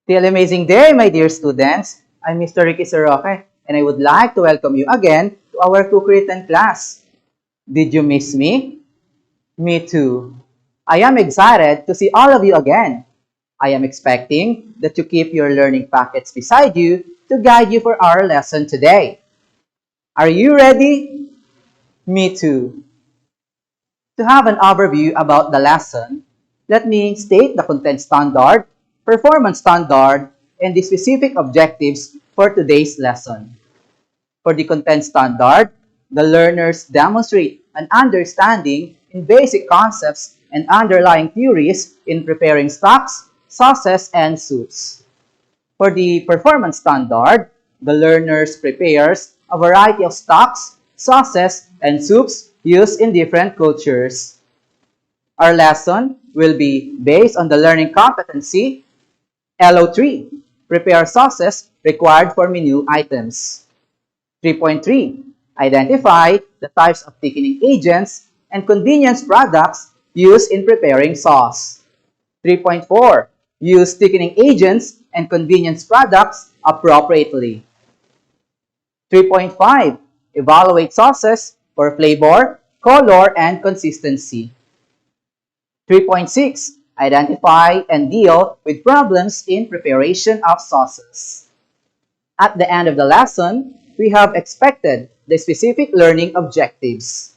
Till amazing day, my dear students. I'm Mr. Roque, and I would like to welcome you again to our co-written class. Did you miss me? Me too. I am excited to see all of you again. I am expecting that you keep your learning packets beside you to guide you for our lesson today. Are you ready? Me too. To have an overview about the lesson, let me state the content standard, performance standard, and the specific objectives for today's lesson. For the content standard, the learners demonstrate an understanding in basic concepts and underlying theories in preparing stocks, sauces, and soups. For the performance standard, the learners prepares a variety of stocks, sauces, and soups used in different cultures. Our lesson will be based on the learning competency LO3, prepare sauces required for menu items. 3.3, identify the types of thickening agents and convenience products used in preparing sauce. 3.4, use thickening agents and convenience products appropriately. 3.5, evaluate sauces for flavor, color, and consistency. 3.6, identify and deal with problems in preparation of sauces. At the end of the lesson, we have expected the specific learning objectives.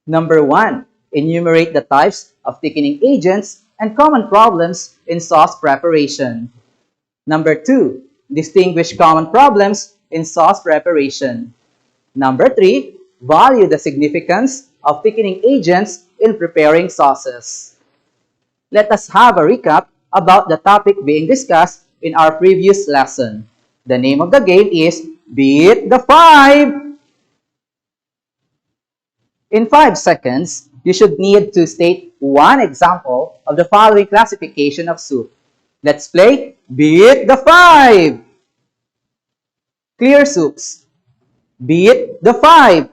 Number 1, enumerate the types of thickening agents and common problems in sauce preparation. Number 2, distinguish common problems in sauce preparation. Number 3, value the significance of thickening agents in preparing sauces. Let us have a recap about the topic being discussed in our previous lesson. The name of the game is Beat the 5! In 5 seconds, you should need to state one example of the following classification of soup. Let's play Beat the 5! Clear soups. Beat the 5!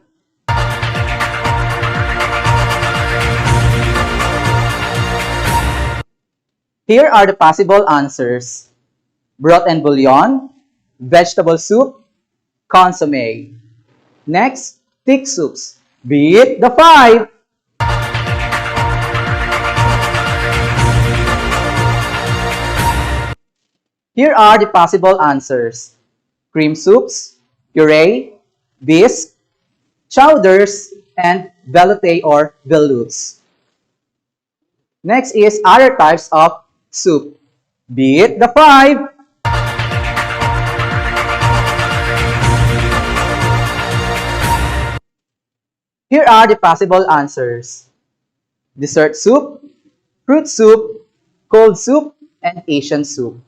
Here are the possible answers. Broth and bouillon, vegetable soup, consommé. Next, thick soups. Beat the 5! Here are the possible answers. Cream soups, puree, bisque, chowders, and velouté or veloutes. Next is other types of soup. Beat the 5! Here are the possible answers. Dessert soup, fruit soup, cold soup, and Asian soup.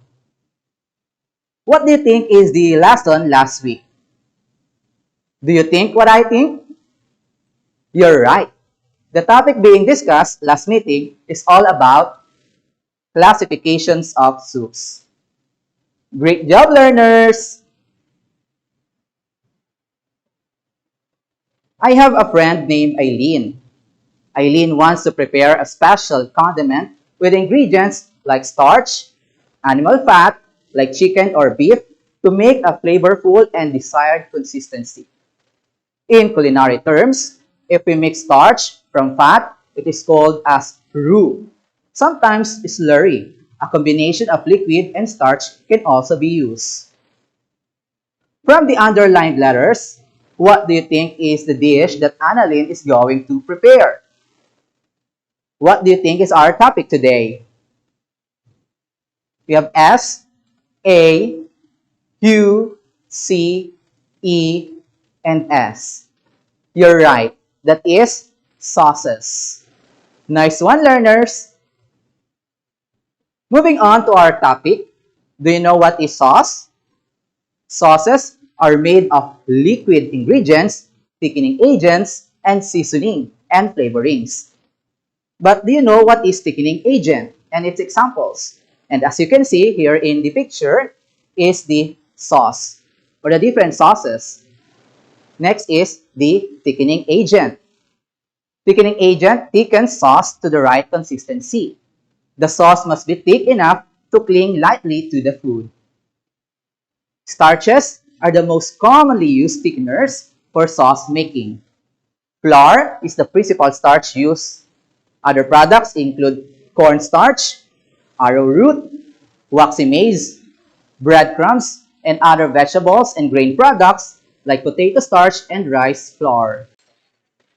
What do you think is the lesson last week? Do you think what I think? You're right. The topic being discussed last meeting is all about classifications of soups. Great job, learners! I have a friend named Eileen. Eileen wants to prepare a special condiment with ingredients like starch, animal fat, like chicken or beef, to make a flavorful and desired consistency. In culinary terms, if we mix starch from fat, it is called as roux. Sometimes slurry, a combination of liquid and starch, can also be used. From the underlined letters, what do you think is the dish that Annalyn is going to prepare? What do you think is our topic today? We have S, A, U, C, E, and S. You're right. That is sauces. Nice one, learners. Moving on to our topic. Do you know what is sauce? Sauces are made of liquid ingredients, thickening agents, and seasoning and flavorings. But do you know what is thickening agent and its examples? And as you can see here in the picture is the sauce or the different sauces. Next is the thickening agent. Thickening agent thickens sauce to the right consistency. The sauce must be thick enough to cling lightly to the food. Starches are the most commonly used thickeners for sauce making. Flour is the principal starch used. Other products include cornstarch, arrowroot, waxy maize, breadcrumbs, and other vegetables and grain products like potato starch and rice flour.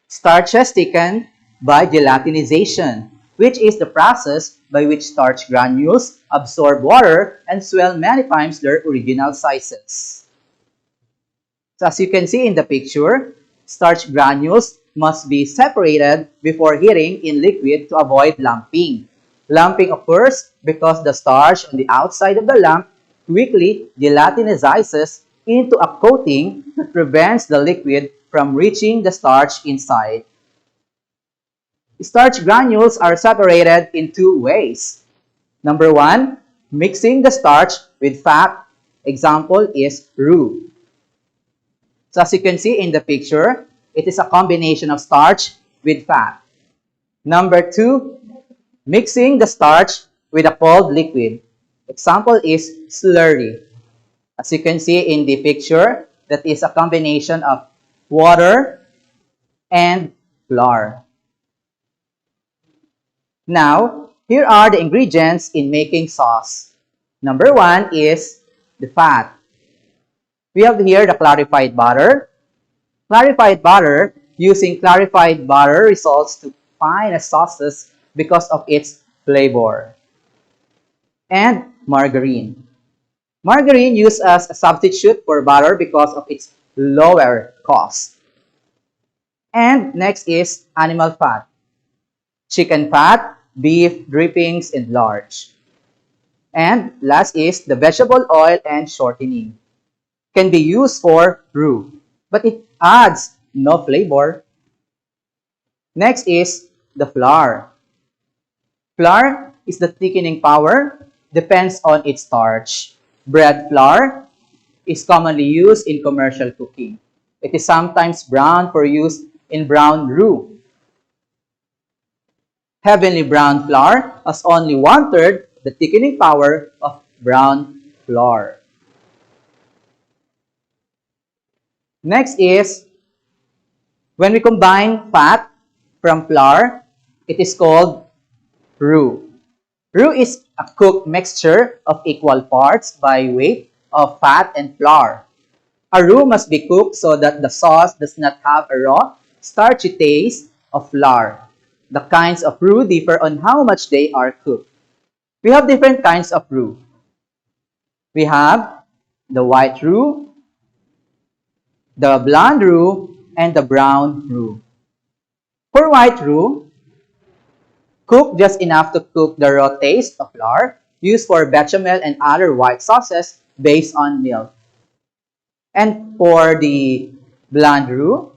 Starches thicken by gelatinization, which is the process by which starch granules absorb water and swell many times their original sizes. So as you can see in the picture, starch granules must be separated before heating in liquid to avoid lumping. Lumping occurs because the starch on the outside of the lump quickly gelatinizes into a coating that prevents the liquid from reaching the starch inside. Starch granules are separated in two ways. Number one, mixing the starch with fat. Example is roux. So as you can see in the picture, it is a combination of starch with fat. Number two, mixing the starch with a cold liquid. Example is slurry. As you can see in the picture, that is a combination of water and flour. Now, here are the ingredients in making sauce. Number one is the fat. We have here the clarified butter. Clarified butter, using clarified butter results to fine sauces because of its flavor. And margarine. Margarine used as a substitute for butter because of its lower cost. And next is animal fat. Chicken fat, beef, drippings, and lard. And last is the vegetable oil and shortening. Can be used for roux, but it adds no flavor. Next is the flour. Flour is the thickening power, depends on its starch. Bread flour is commonly used in commercial cooking. It is sometimes browned for use in brown roux. Heavenly brown flour has only 1/3 the thickening power of brown flour. Next is, when we combine fat from flour, it is called roux. Roux is a cooked mixture of equal parts by weight of fat and flour. A roux must be cooked so that the sauce does not have a raw, starchy taste of flour. The kinds of roux differ on how much they are cooked. We have different kinds of roux. We have the white roux, the blonde roux, and the brown roux. For white roux, cook just enough to cook the raw taste of flour, used for bechamel and other white sauces based on milk. And for the blonde roux,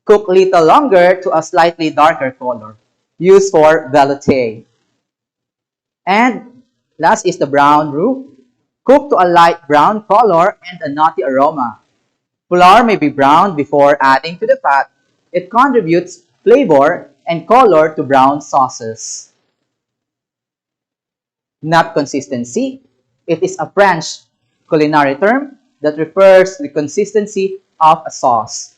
cook little longer to a slightly darker color, used for velouté. And last is the brown roux, cooked to a light brown color and a nutty aroma. Flour may be browned before adding to the fat. It contributes flavor and color to brown sauces. Nut consistency. It is a French culinary term that refers to the consistency of a sauce.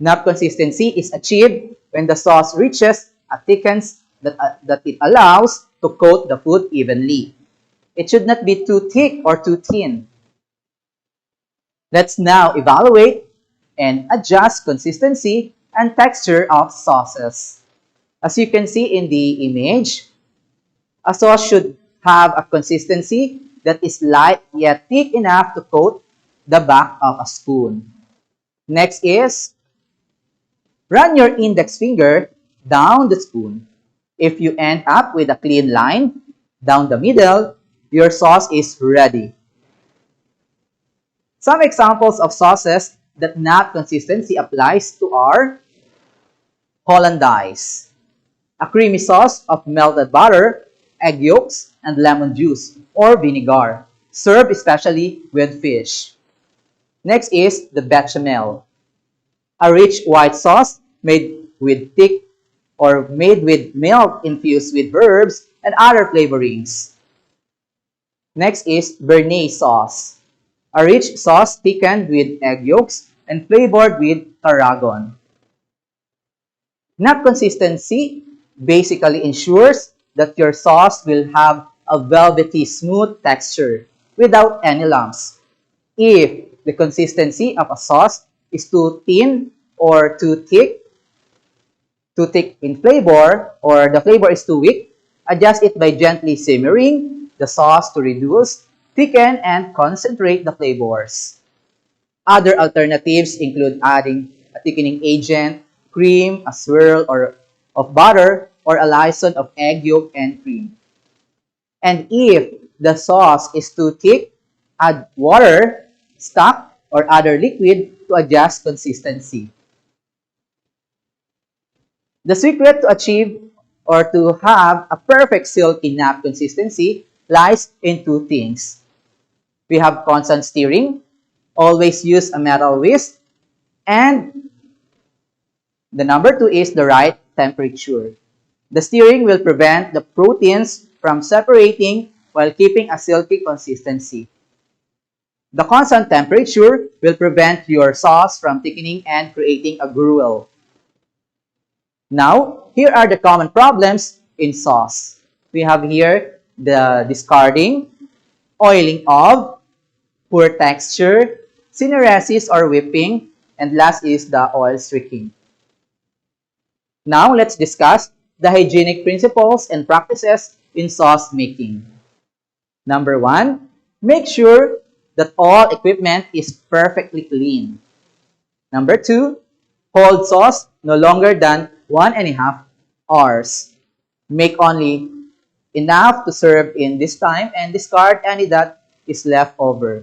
Nut consistency is achieved when the sauce reaches a thickness that it allows to coat the food evenly. It should not be too thick or too thin. Let's now evaluate and adjust consistency and texture of sauces. As you can see in the image, a sauce should have a consistency that is light yet thick enough to coat the back of a spoon. Next is, run your index finger down the spoon. If you end up with a clean line down the middle, your sauce is ready. Some examples of sauces that nut consistency applies to are Hollandaise, a creamy sauce of melted butter, egg yolks, and lemon juice or vinegar, served especially with fish. Next is the bechamel, a rich white sauce made with milk infused with herbs and other flavorings. Next is Béarnaise sauce, a rich sauce thickened with egg yolks and flavored with tarragon. Nap consistency basically ensures that your sauce will have a velvety smooth texture without any lumps. If the consistency of a sauce is too thin or too thick in flavor, or the flavor is too weak, adjust it by gently simmering the sauce to reduce, thicken, and concentrate the flavors. Other alternatives include adding a thickening agent, cream, a swirl or of butter, or a lysol of egg yolk and cream. And if the sauce is too thick, add water, stock, or other liquid to adjust consistency. The secret to achieve or to have a perfect silky nap consistency lies in two things. We have constant stirring, always use a metal whisk, and the number two is the right temperature. The stirring will prevent the proteins from separating while keeping a silky consistency. The constant temperature will prevent your sauce from thickening and creating a gruel. Now, here are the common problems in sauce. We have here the discarding, oiling of, poor texture, syneresis or whipping, and last is the oil streaking. Now, let's discuss the hygienic principles and practices in sauce making. Number one, make sure that all equipment is perfectly clean. Number two, hold sauce no longer than 1.5 hours. Make only enough to serve in this time and discard any that is left over.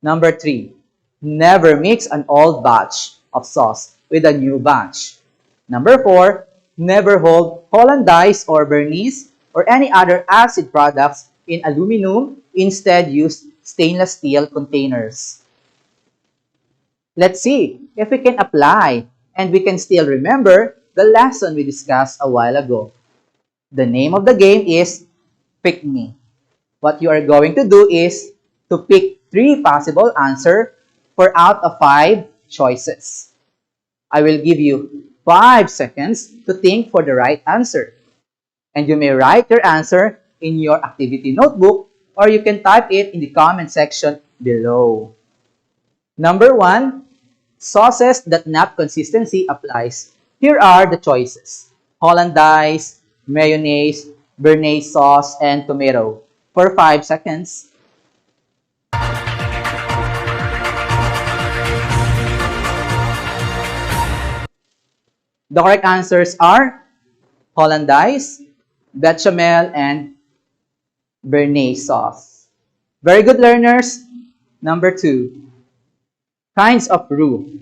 Number three, never mix an old batch of sauce with a new batch. Number four, never hold hollandaise or Béarnaise or any other acid products in aluminum. Instead, use stainless steel containers. Let's see if we can apply and we can still remember the lesson we discussed a while ago. The name of the game is Pick Me. What you are going to do is to pick 3 possible answers for out of 5 choices. I will give you 5 seconds to think for the right answer. And you may write your answer in your activity notebook or you can type it in the comment section below. Number 1, sauces that nap consistency applies. Here are the choices: hollandaise, mayonnaise, béarnaise sauce, and tomato. For 5 seconds. The correct answers are hollandaise, bechamel, and béarnaise sauce. Very good, learners. Number 2, kinds of roux.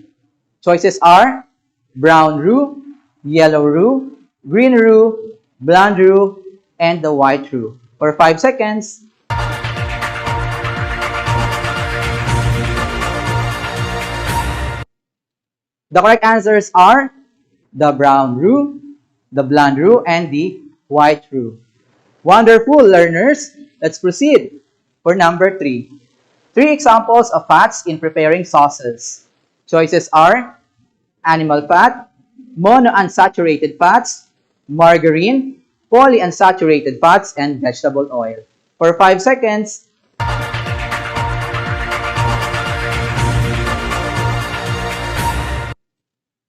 Choices are brown roux, yellow roux, green roux, blonde roux, and the white roux. For 5 seconds. The correct answers are the brown roux, the blonde roux, and the white roux. Wonderful, learners. Let's proceed for number 3. 3 examples of fats in preparing sauces. Choices are animal fat, monounsaturated fats, margarine, polyunsaturated fats, and vegetable oil. For 5 seconds.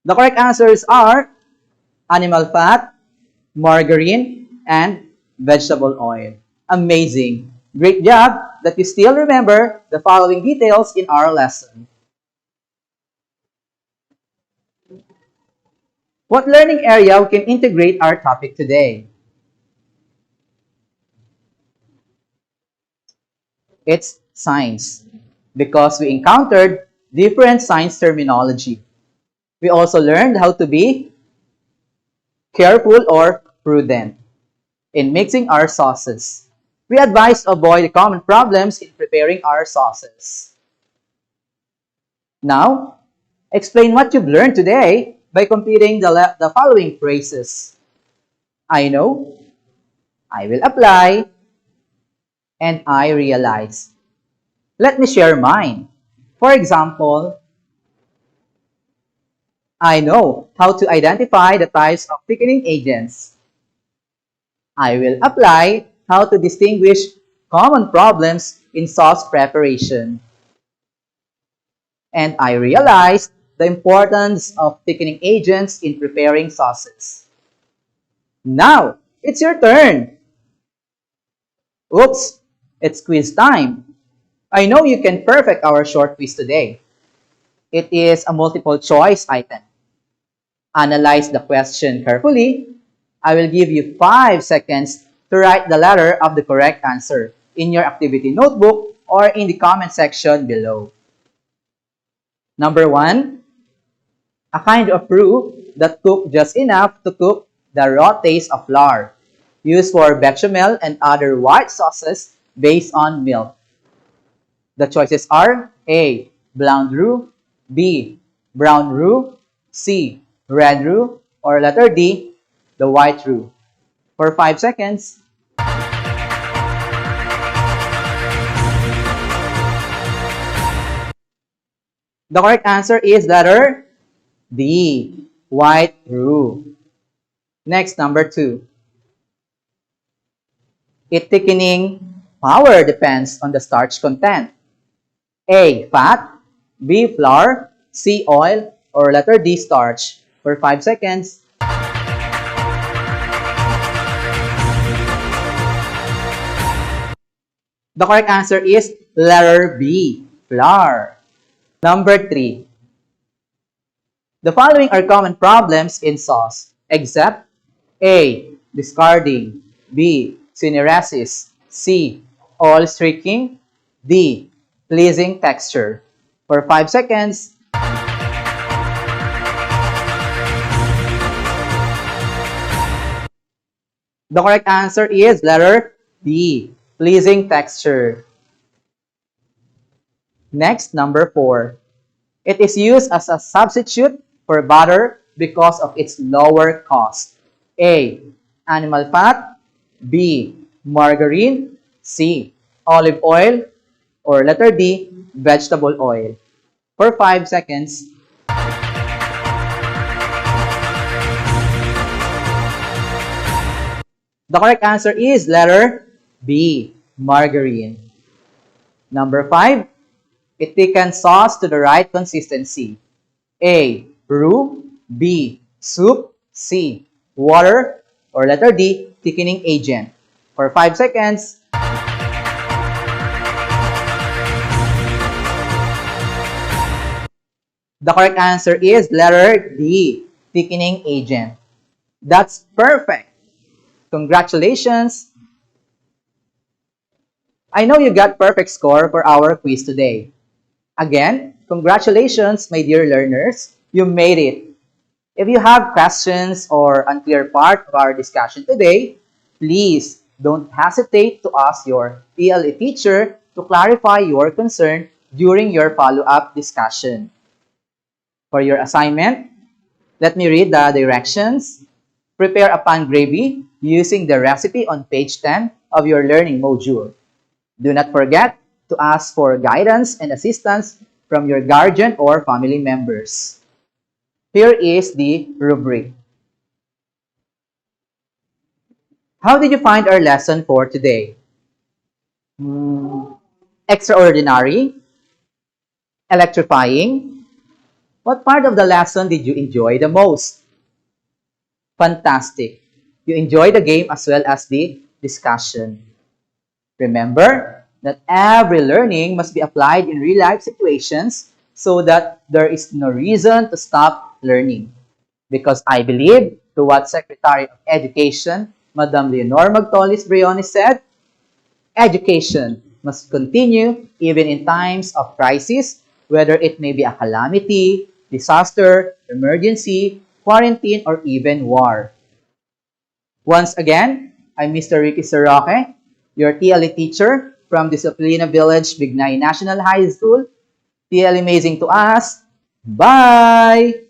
The correct answers are animal fat, margarine, and vegetable oil. Amazing! Great job that you still remember the following details in our lesson. What learning area we can integrate our topic today? It's science, because we encountered different science terminology. We also learned how to be careful or prudent in mixing our sauces. We advise to avoid the common problems in preparing our sauces. Now, explain what you've learned today by completing the following phrases. I know, I will apply, and I realize. Let me share mine. For example, I know how to identify the types of thickening agents. I will apply how to distinguish common problems in sauce preparation. And I realized the importance of thickening agents in preparing sauces. Now, it's your turn. Oops, it's quiz time. I know you can perfect our short quiz today. It is a multiple choice item. Analyze the question carefully. I will give you 5 seconds to write the letter of the correct answer in your activity notebook or in the comment section below. Number 1, a kind of roux that cook just enough to cook the raw taste of flour, used for bechamel and other white sauces based on milk. The choices are A. Blonde roux, B. Brown roux, C. Red roux, or letter D. The white roux. For 5 seconds. The correct answer is letter D. White roux. Next, number 2. Its thickening power depends on the starch content. A. Fat, B. Flour, C. Oil, or letter D. Starch. For 5 seconds. The correct answer is letter B. Flour. Number 3. The following are common problems in sauce, except A. Discarding, B. Syneresis, C. Oil streaking, D. Pleasing texture. For 5 seconds. The correct answer is letter D. Pleasing texture. Next, number 4. It is used as a substitute for butter because of its lower cost. A. Animal fat, B. Margarine, C. Olive oil, or letter D. Vegetable oil. For 5 seconds. The correct answer is letter B. Margarine. Number 5. It thickens sauce to the right consistency. A. Roux, B. Soup, C. Water, or letter D. Thickening agent. For 5 seconds. The correct answer is letter D. Thickening agent. That's perfect. Congratulations! I know you got perfect score for our quiz today. Again, congratulations, my dear learners. You made it. If you have questions or unclear part of our discussion today, please don't hesitate to ask your ELE teacher to clarify your concern during your follow-up discussion. For your assignment, let me read the directions. Prepare a pan gravy using the recipe on page 10 of your learning module. Do not forget to ask for guidance and assistance from your guardian or family members. Here is the rubric. How did you find our lesson for today? Extraordinary? Electrifying? What part of the lesson did you enjoy the most? Fantastic. You enjoyed the game as well as the discussion. Remember that every learning must be applied in real-life situations so that there is no reason to stop learning. Because I believe to what Secretary of Education, Madam Leonor Magtolis Briones said, education must continue even in times of crisis, whether it may be a calamity, disaster, emergency, quarantine, or even war. Once again, I'm Mr. Roque, your TLE teacher from Disciplina Village, Bignay National High School. TL Amazing to us. Bye!